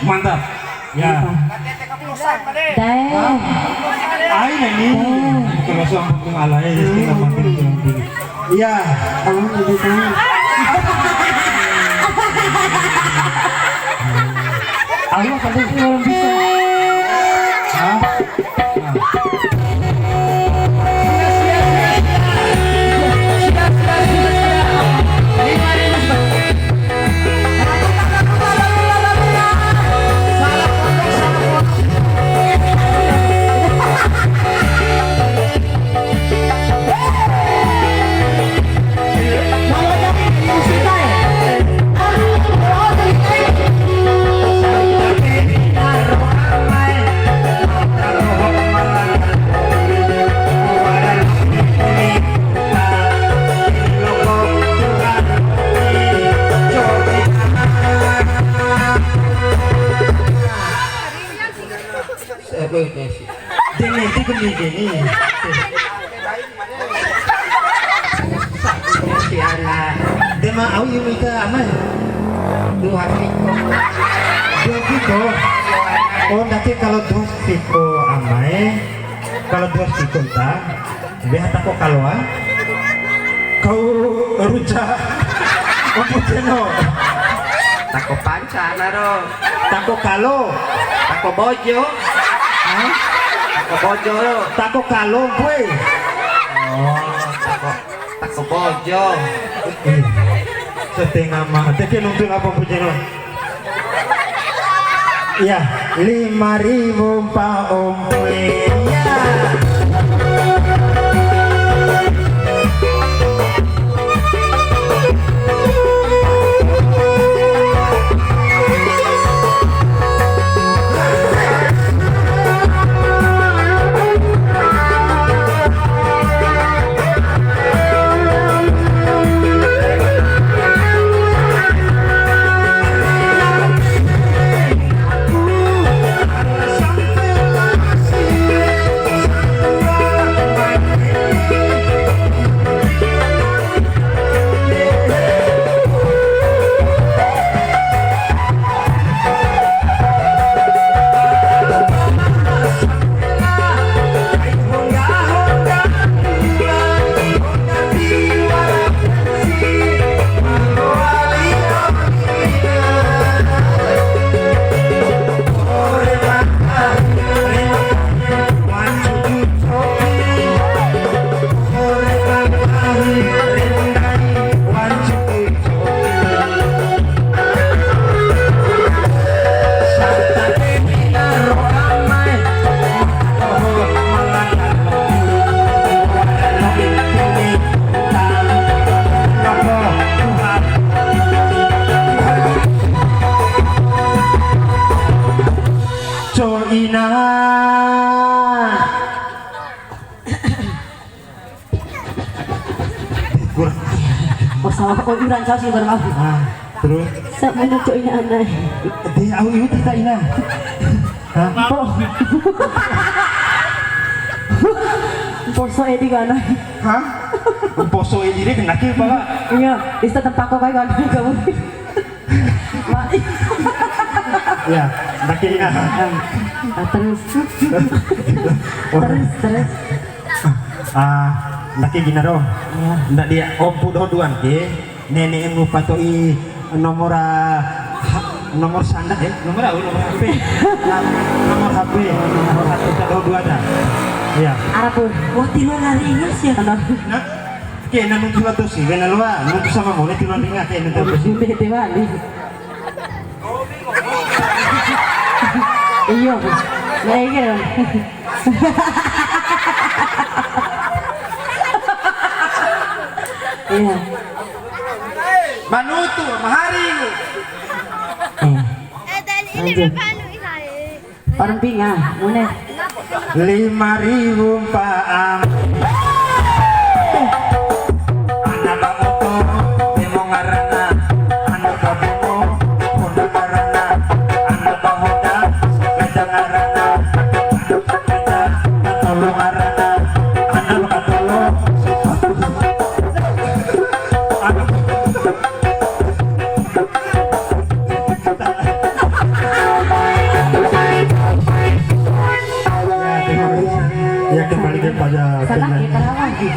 Mantap. Ya. Ay, ini. Kalau sama pun alay, kita makin tinggi. Iya. Ayo tadi belum bisa. Nanti kemini dia mau yung ika aman dua piko oh nanti kalau dua piko amai kalau dua piko tak biar tako kalwa kau rujak apa ceno tako panca naro tako kalo tako bojo tako bojo tako kalo gue tako bojo setengah mah teki nonton apa punya no iya 5.000 pak omwe ya Masalah kok iran saya sih barang aku. Terus Sak menuju ini aneh. dia au itu tak ina. Po. Poso edi kana. Hah? Poso ini dia kena kira pala. Iya, istri tempat kau kayak kana kamu. Ya, nak ina. Terus. Terus. Laki gina ro, ndak dia ompu doduan ke, nenek emu patoi nomor sandak nomor HP, nomor HP, nomor satu tak dua ada, ya. Arab pun, wah tilo lari ingat sih kan? Nak, ke nanti tulah tu sih, kena luar, nanti sama mau nanti luar ingat ke nanti. Bete bali. Iyo, lagi kan? Iya. manutu mahari Lanjut. Orang pinga, mana? 5.000 paang. Anak bamoto, demo ngarana, anak babono, honda ngarana, anak bahoda, sepeda ngarana, anak sepeda, katolo ngarana, anak katolo, Ya kembali kepada Salah penyanyi. kita lagi.